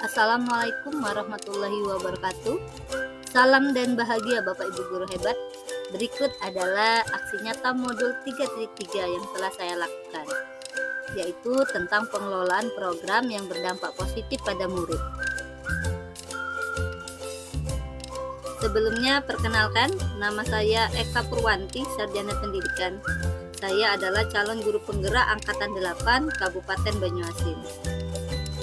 Assalamualaikum warahmatullahi wabarakatuh. Salam dan bahagia Bapak Ibu guru hebat. Berikut adalah aksi nyata modul 3.3 yang telah saya lakukan, yaitu tentang pengelolaan program yang berdampak positif pada murid. Sebelumnya perkenalkan, nama saya Eka Purwanti, Sarjana Pendidikan. Saya adalah calon guru penggerak Angkatan 8 Kabupaten Banyuasin.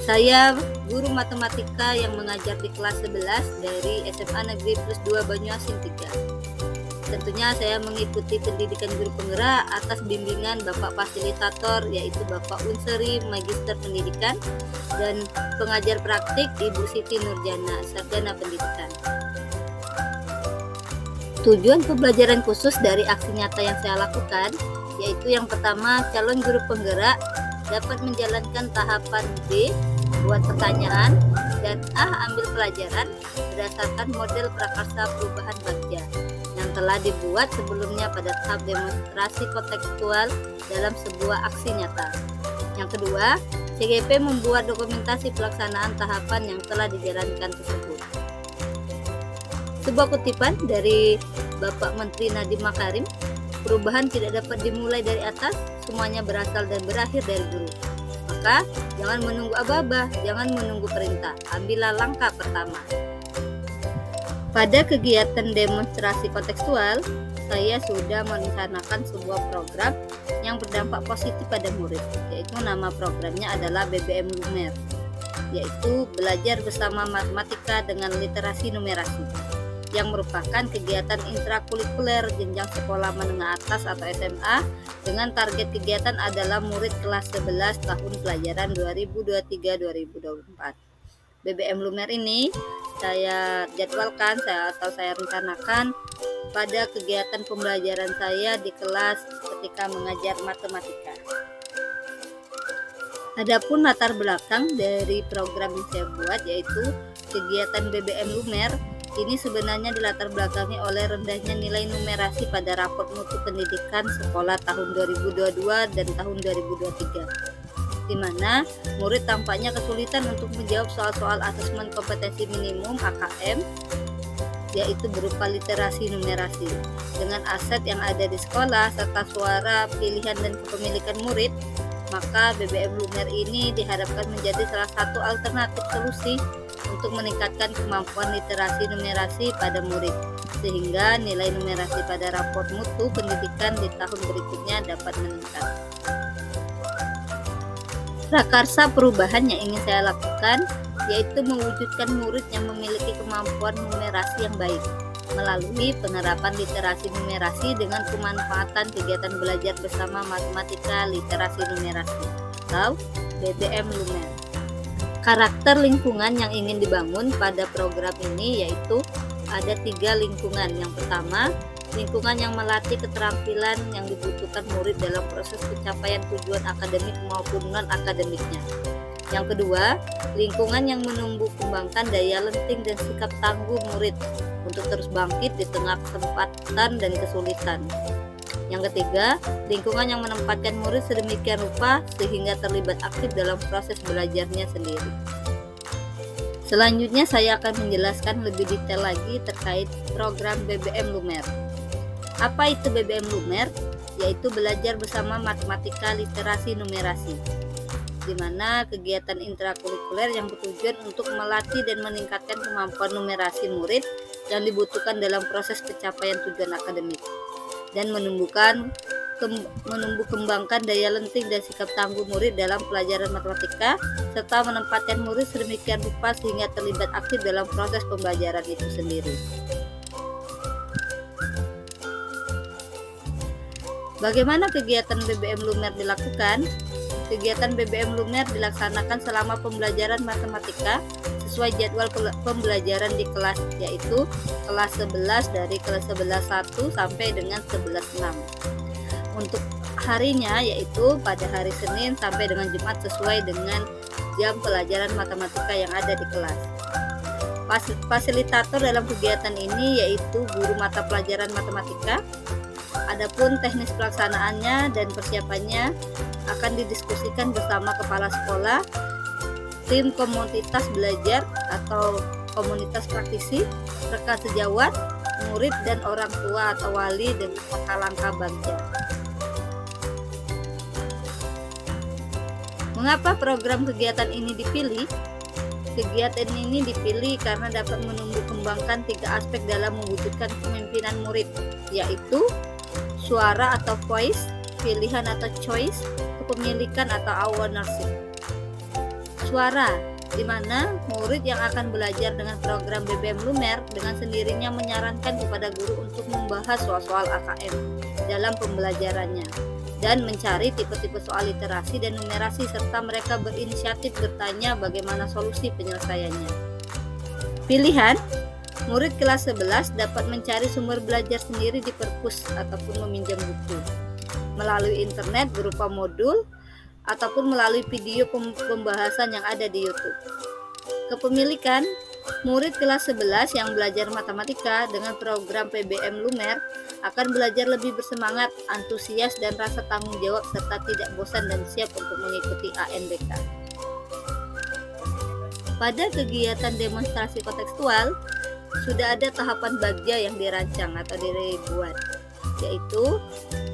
Saya guru matematika yang mengajar di kelas 11 dari SMA Negeri Plus 2 Banyuasin 3. Tentunya saya mengikuti pendidikan guru penggerak atas bimbingan Bapak Fasilitator, yaitu Bapak Unseri Magister Pendidikan, dan pengajar praktik Ibu Siti Nurjana, Sarjana Pendidikan. Tujuan pembelajaran khusus dari aksi nyata yang saya lakukan, yaitu yang pertama, calon guru penggerak dapat menjalankan tahapan B, buat pertanyaan, dan A, ambil pelajaran berdasarkan model prakarsa perubahan bagja yang telah dibuat sebelumnya pada tahap demonstrasi kontekstual dalam sebuah aksi nyata. Yang kedua, CGP membuat dokumentasi pelaksanaan tahapan yang telah dijalankan tersebut. Sebuah kutipan dari Bapak Menteri Nadiem Makarim, perubahan tidak dapat dimulai dari atas, semuanya berasal dan berakhir dari guru. Maka jangan menunggu aba-aba, jangan menunggu perintah, ambillah langkah pertama. Pada kegiatan demonstrasi kontekstual, saya sudah merencanakan sebuah program yang berdampak positif pada murid, yaitu nama programnya adalah BBM Lumer, yaitu belajar bersama matematika dengan literasi numerasi, yang merupakan kegiatan intrakurikuler jenjang sekolah menengah atas atau SMA dengan target kegiatan adalah murid kelas 11 tahun pelajaran 2023-2024. BBM Lumer ini saya jadwalkan saya rencanakan pada kegiatan pembelajaran saya di kelas ketika mengajar matematika. Adapun latar belakang dari program yang saya buat, yaitu kegiatan BBM Lumer ini sebenarnya dilatar belakangi oleh rendahnya nilai numerasi pada raport mutu pendidikan sekolah tahun 2022 dan tahun 2023, di mana murid tampaknya kesulitan untuk menjawab soal-soal asesmen kompetensi minimum AKM, yaitu berupa literasi numerasi. Dengan aset yang ada di sekolah serta suara, pilihan, dan kepemilikan murid, maka BBM Lumer ini diharapkan menjadi salah satu alternatif solusi untuk meningkatkan kemampuan literasi numerasi pada murid, sehingga nilai numerasi pada raport mutu pendidikan di tahun berikutnya dapat meningkat. Prakarsa perubahan yang ingin saya lakukan, yaitu mewujudkan murid yang memiliki kemampuan numerasi yang baik melalui penerapan literasi numerasi dengan pemanfaatan kegiatan belajar bersama matematika literasi numerasi atau BBM Lumer. Karakter lingkungan yang ingin dibangun pada program ini yaitu ada 3 lingkungan. Yang pertama, lingkungan yang melatih keterampilan yang dibutuhkan murid dalam proses pencapaian tujuan akademik maupun non-akademiknya. Yang kedua, lingkungan yang menumbuh kembangkan daya lenting dan sikap tangguh murid untuk terus bangkit di tengah kesempatan dan kesulitan. Yang ketiga, lingkungan yang menempatkan murid sedemikian rupa sehingga terlibat aktif dalam proses belajarnya sendiri. Selanjutnya saya akan menjelaskan lebih detail lagi terkait program BBM Lumer. Apa itu BBM Lumer? Yaitu belajar bersama matematika literasi numerasi, di mana kegiatan intrakurikuler yang bertujuan untuk melatih dan meningkatkan kemampuan numerasi murid yang dibutuhkan dalam proses pencapaian tujuan akademik, dan menumbuh kembangkan daya lenting dan sikap tangguh murid dalam pelajaran matematika, serta menempatkan murid sedemikian rupa sehingga terlibat aktif dalam proses pembelajaran itu sendiri. Bagaimana kegiatan BBM Lumer dilakukan? Kegiatan BBM Lumer dilaksanakan selama pembelajaran matematika sesuai jadwal pembelajaran di kelas, yaitu kelas 11 dari kelas 11.1 sampai dengan 11.6. Untuk harinya yaitu pada hari Senin sampai dengan Jumat sesuai dengan jam pelajaran matematika yang ada di kelas. Fasilitator dalam kegiatan ini yaitu guru mata pelajaran matematika. Adapun teknis pelaksanaannya dan persiapannya akan didiskusikan bersama kepala sekolah tim komunitas belajar atau komunitas praktisi, rekan sejawat, murid dan orang tua atau wali dengan langkah bagja. Mengapa program kegiatan ini dipilih? Kegiatan ini dipilih karena dapat menumbuh kembangkan 3 aspek dalam mewujudkan kepemimpinan murid, yaitu suara atau voice, pilihan atau choice, kepemilikan atau ownership. Suara, di mana murid yang akan belajar dengan program BBM Lumer dengan sendirinya menyarankan kepada guru untuk membahas soal-soal AKM dalam pembelajarannya dan mencari tipe-tipe soal literasi dan numerasi serta mereka berinisiatif bertanya bagaimana solusi penyelesaiannya. Pilihan, murid kelas 11 dapat mencari sumber belajar sendiri di perpus ataupun meminjam buku melalui internet berupa modul ataupun melalui video pembahasan yang ada di YouTube. Kepemilikan, murid kelas 11 yang belajar matematika dengan program PBM Lumer akan belajar lebih bersemangat, antusias, dan rasa tanggung jawab serta tidak bosan dan siap untuk mengikuti ANBK. Pada kegiatan demonstrasi kontekstual, sudah ada tahapan bagja yang dirancang atau dibuat, yaitu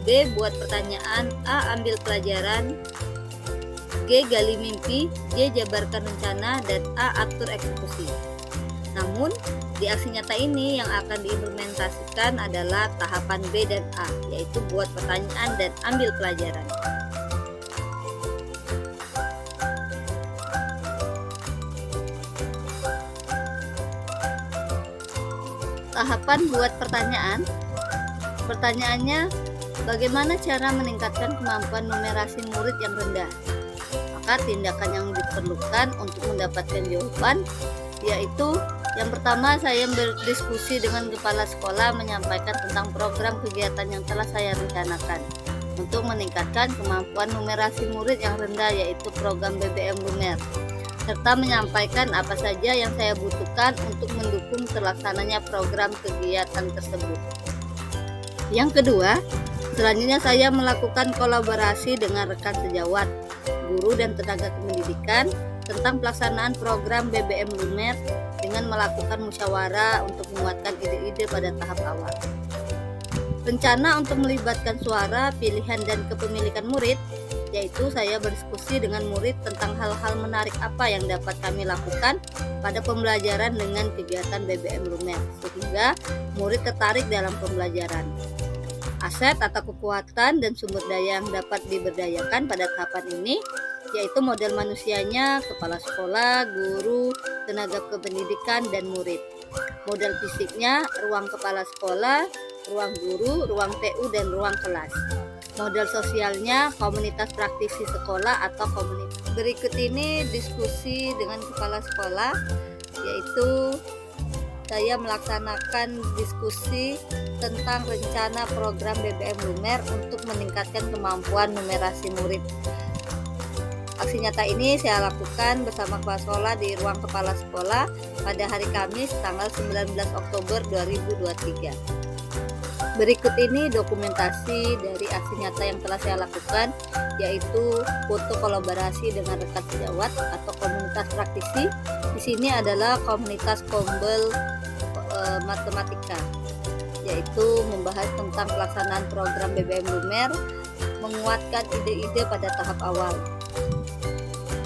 B. Buat pertanyaan, A. Ambil pelajaran, G. Gali mimpi, J. Jabarkan rencana, dan A. Atur eksekusi. Namun, di aksi nyata ini yang akan diimplementasikan adalah tahapan B dan A, yaitu buat pertanyaan dan ambil pelajaran. Tahapan buat pertanyaan. Pertanyaannya, bagaimana cara meningkatkan kemampuan numerasi murid yang rendah? Maka tindakan yang diperlukan untuk mendapatkan jawaban yaitu yang pertama, saya berdiskusi dengan kepala sekolah menyampaikan tentang program kegiatan yang telah saya rencanakan untuk meningkatkan kemampuan numerasi murid yang rendah, yaitu program BBM Lumer, serta menyampaikan apa saja yang saya butuhkan untuk mendukung terlaksananya program kegiatan tersebut. Yang kedua, selanjutnya saya melakukan kolaborasi dengan rekan sejawat, guru dan tenaga kependidikan tentang pelaksanaan program BBM Lumer dengan melakukan musyawarah untuk menguatkan ide-ide pada tahap awal. Rencana untuk melibatkan suara, pilihan, dan kepemilikan murid, yaitu saya berdiskusi dengan murid tentang hal-hal menarik apa yang dapat kami lakukan pada pembelajaran dengan kegiatan BBM Lumer, sehingga murid tertarik dalam pembelajaran. Aset atau kekuatan dan sumber daya yang dapat diberdayakan pada tahapan ini yaitu model manusianya, kepala sekolah, guru, tenaga kependidikan, dan murid. Model fisiknya, ruang kepala sekolah, ruang guru, ruang TU, dan ruang kelas. Model sosialnya, komunitas praktisi sekolah atau komunitas. Berikut ini diskusi dengan kepala sekolah, yaitu saya melaksanakan diskusi tentang rencana program BBM Lumer untuk meningkatkan kemampuan numerasi murid. Aksi nyata ini saya lakukan bersama kepala sekolah di ruang kepala sekolah pada hari Kamis tanggal 19 Oktober 2023. Berikut ini dokumentasi dari aksi nyata yang telah saya lakukan, yaitu foto kolaborasi dengan rekan sejawat atau komunitas praktisi. Di sini adalah komunitas Kombel Matematika, yaitu membahas tentang pelaksanaan program BBM Lumer, menguatkan ide-ide pada tahap awal.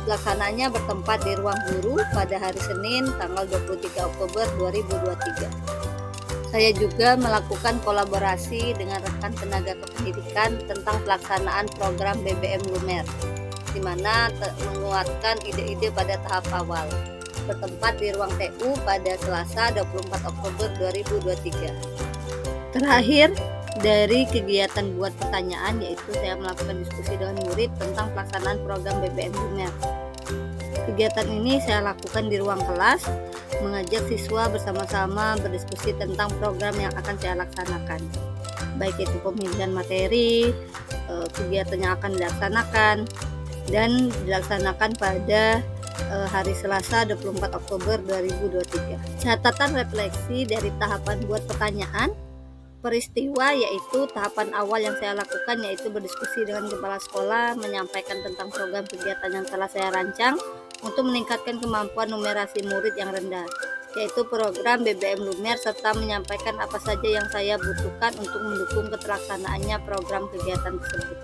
Pelaksanaannya bertempat di ruang guru pada hari Senin tanggal 23 Oktober 2023. Saya juga melakukan kolaborasi dengan rekan tenaga kependidikan tentang pelaksanaan program BBM Lumer, di mana menguatkan ide-ide pada tahap awal. Bertempat di ruang TU pada Selasa 24 Oktober 2023. Terakhir, dari kegiatan buat pertanyaan, yaitu saya melakukan diskusi dengan murid tentang pelaksanaan program BBM Lumer. Kegiatan ini saya lakukan di ruang kelas, mengajak siswa bersama-sama berdiskusi tentang program yang akan saya laksanakan, baik itu pemilihan materi, kegiatan yang akan dilaksanakan, dan dilaksanakan pada hari Selasa 24 Oktober 2023. Catatan refleksi dari tahapan buat pertanyaan. Peristiwa yaitu tahapan awal yang saya lakukan, yaitu berdiskusi dengan kepala sekolah, menyampaikan tentang program kegiatan yang telah saya rancang untuk meningkatkan kemampuan numerasi murid yang rendah, yaitu program BBM Lumer, serta menyampaikan apa saja yang saya butuhkan untuk mendukung keterlaksanaannya program kegiatan tersebut.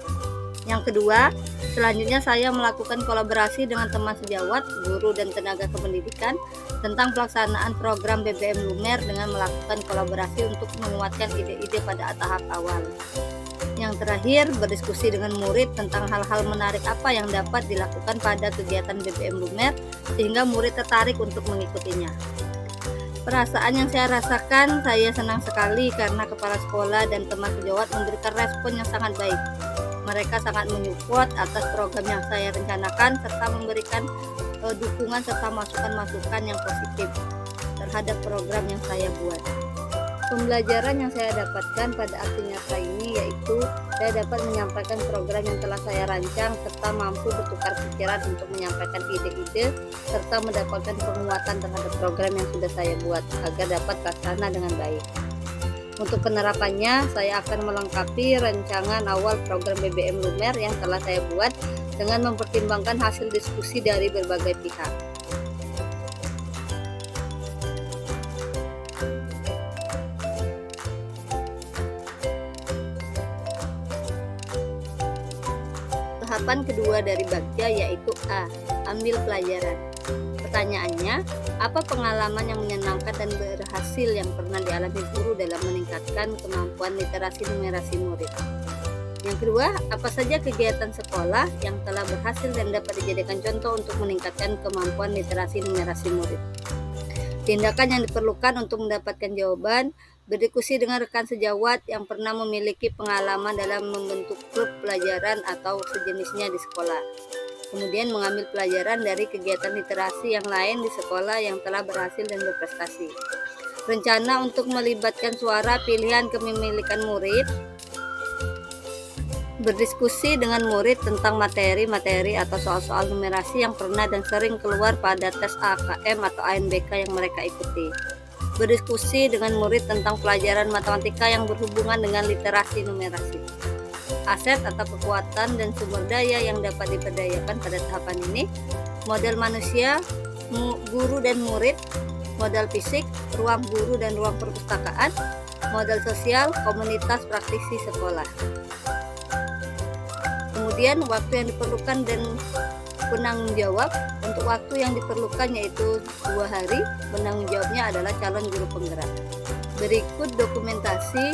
Yang kedua, selanjutnya saya melakukan kolaborasi dengan teman sejawat, guru, dan tenaga kependidikan tentang pelaksanaan program BBM Lumer dengan melakukan kolaborasi untuk menguatkan ide-ide pada tahap awal. Yang terakhir, berdiskusi dengan murid tentang hal-hal menarik apa yang dapat dilakukan pada kegiatan BBM Lumer sehingga murid tertarik untuk mengikutinya. Perasaan yang saya rasakan, saya senang sekali karena kepala sekolah dan teman sejawat memberikan respon yang sangat baik. Mereka sangat menyupport atas program yang saya rencanakan serta memberikan dukungan serta masukan-masukan yang positif terhadap program yang saya buat. Pembelajaran yang saya dapatkan pada aksi nyata ini yaitu saya dapat menyampaikan program yang telah saya rancang serta mampu bertukar pikiran untuk menyampaikan ide-ide serta mendapatkan penguatan terhadap program yang sudah saya buat agar dapat terlaksana dengan baik. Untuk penerapannya, saya akan melengkapi rancangan awal program BBM Lumer yang telah saya buat dengan mempertimbangkan hasil diskusi dari berbagai pihak. Tahapan kedua dari Bagja yaitu A. Ambil pelajaran. Pertanyaannya, apa pengalaman yang menyenangkan dan berhasil yang pernah dialami guru dalam meningkatkan kemampuan literasi numerasi murid? Yang kedua, apa saja kegiatan sekolah yang telah berhasil dan dapat dijadikan contoh untuk meningkatkan kemampuan literasi numerasi murid? Tindakan yang diperlukan untuk mendapatkan jawaban, berdiskusi dengan rekan sejawat yang pernah memiliki pengalaman dalam membentuk klub pelajaran atau sejenisnya di sekolah. Kemudian mengambil pelajaran dari kegiatan literasi yang lain di sekolah yang telah berhasil dan berprestasi. Rencana untuk melibatkan suara pilihan kepemilikan murid, berdiskusi dengan murid tentang materi-materi atau soal-soal numerasi yang pernah dan sering keluar pada tes AKM atau ANBK yang mereka ikuti. Berdiskusi dengan murid tentang pelajaran matematika yang berhubungan dengan literasi numerasi. Aset atau kekuatan dan sumber daya yang dapat diperdayakan pada tahapan ini, model manusia, guru dan murid, modal fisik, ruang guru dan ruang perpustakaan, modal sosial, komunitas praktisi sekolah. Kemudian waktu yang diperlukan dan penanggung jawab. Untuk waktu yang diperlukan yaitu 2 hari, penanggung jawabnya adalah calon guru penggerak. Berikut dokumentasi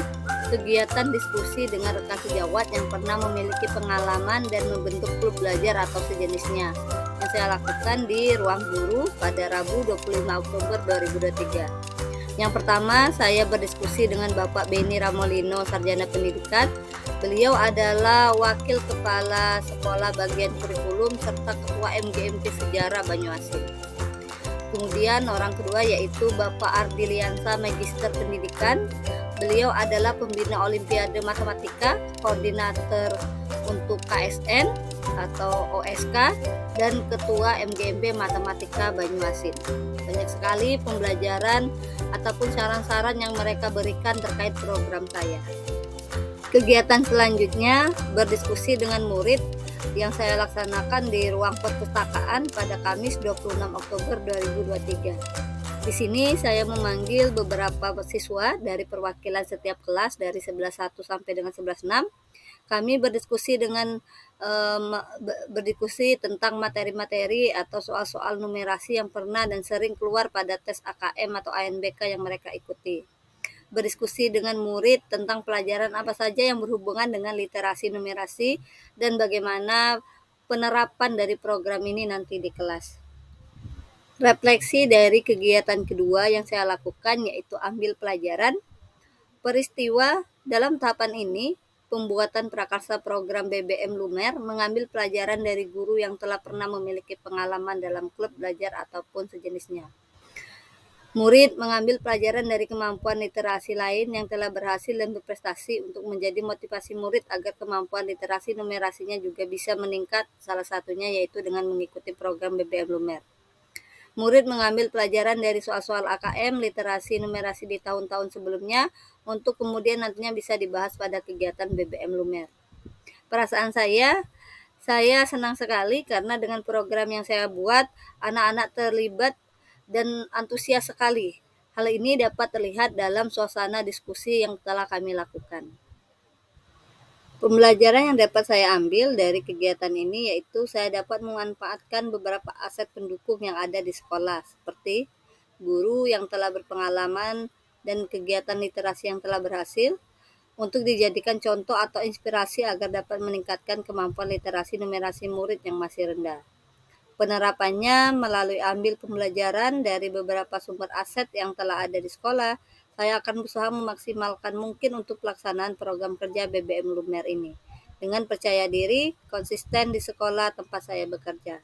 kegiatan diskusi dengan rekan sejawat yang pernah memiliki pengalaman dan membentuk klub belajar atau sejenisnya yang saya lakukan di ruang guru pada Rabu 25 Oktober 2023. Yang pertama, saya berdiskusi dengan Bapak Beni Ramolino, Sarjana Pendidikan. Beliau adalah Wakil Kepala Sekolah Bagian Kurikulum serta Ketua MGMP Sejarah Banyuasin. Kemudian orang kedua yaitu Bapak Ardiliansa, Magister Pendidikan. Beliau adalah pembina Olimpiade Matematika, koordinator untuk KSN atau OSK, dan Ketua MGMP Matematika Banyuasin. Banyak sekali pembelajaran ataupun saran-saran yang mereka berikan terkait program saya. Kegiatan selanjutnya berdiskusi dengan murid yang saya laksanakan di ruang perpustakaan pada Kamis 26 Oktober 2023. Di sini saya memanggil beberapa siswa dari perwakilan setiap kelas dari 11.1 sampai dengan 11.6. Kami berdiskusi tentang materi-materi atau soal-soal numerasi yang pernah dan sering keluar pada tes AKM atau ANBK yang mereka ikuti. Berdiskusi dengan murid tentang pelajaran apa saja yang berhubungan dengan literasi numerasi dan bagaimana penerapan dari program ini nanti di kelas. Refleksi dari kegiatan kedua yang saya lakukan yaitu ambil pelajaran. Peristiwa dalam tahapan ini, pembuatan prakarsa program BBM Lumer mengambil pelajaran dari guru yang telah pernah memiliki pengalaman dalam klub belajar ataupun sejenisnya. Murid mengambil pelajaran dari kemampuan literasi lain yang telah berhasil dan berprestasi untuk menjadi motivasi murid agar kemampuan literasi numerasinya juga bisa meningkat, salah satunya yaitu dengan mengikuti program BBM Lumer. Murid mengambil pelajaran dari soal-soal AKM, literasi numerasi di tahun-tahun sebelumnya untuk kemudian nantinya bisa dibahas pada kegiatan BBM Lumer. Perasaan saya Saya senang sekali karena dengan program yang saya buat, anak-anak terlibat dan antusias sekali. Hal ini dapat terlihat dalam suasana diskusi yang telah kami lakukan. Pembelajaran yang dapat saya ambil dari kegiatan ini yaitu saya dapat memanfaatkan beberapa aset pendukung yang ada di sekolah, seperti guru yang telah berpengalaman dan kegiatan literasi yang telah berhasil, untuk dijadikan contoh atau inspirasi agar dapat meningkatkan kemampuan literasi numerasi murid yang masih rendah. Penerapannya melalui ambil pembelajaran dari beberapa sumber aset yang telah ada di sekolah, saya akan berusaha memaksimalkan mungkin untuk pelaksanaan program kerja BBM Lumer ini. Dengan percaya diri, konsisten di sekolah tempat saya bekerja.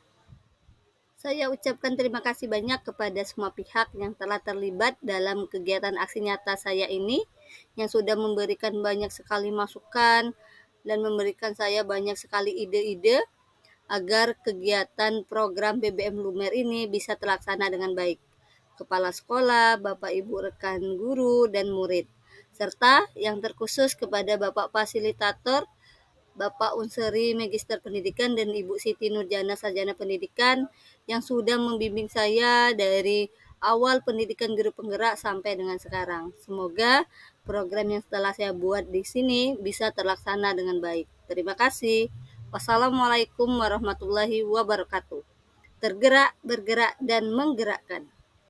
Saya ucapkan terima kasih banyak kepada semua pihak yang telah terlibat dalam kegiatan aksi nyata saya ini, yang sudah memberikan banyak sekali masukan dan memberikan saya banyak sekali ide-ide agar kegiatan program BBM Lumer ini bisa terlaksana dengan baik. Kepala sekolah, Bapak Ibu rekan guru, dan murid. Serta yang terkhusus kepada Bapak Fasilitator, Bapak Unseri Magister Pendidikan dan Ibu Siti Nurjana Sarjana Pendidikan yang sudah membimbing saya dari awal pendidikan guru penggerak sampai dengan sekarang. Semoga program yang setelah saya buat di sini bisa terlaksana dengan baik. Terima kasih. Wassalamualaikum warahmatullahi wabarakatuh. Tergerak, bergerak, dan menggerakkan.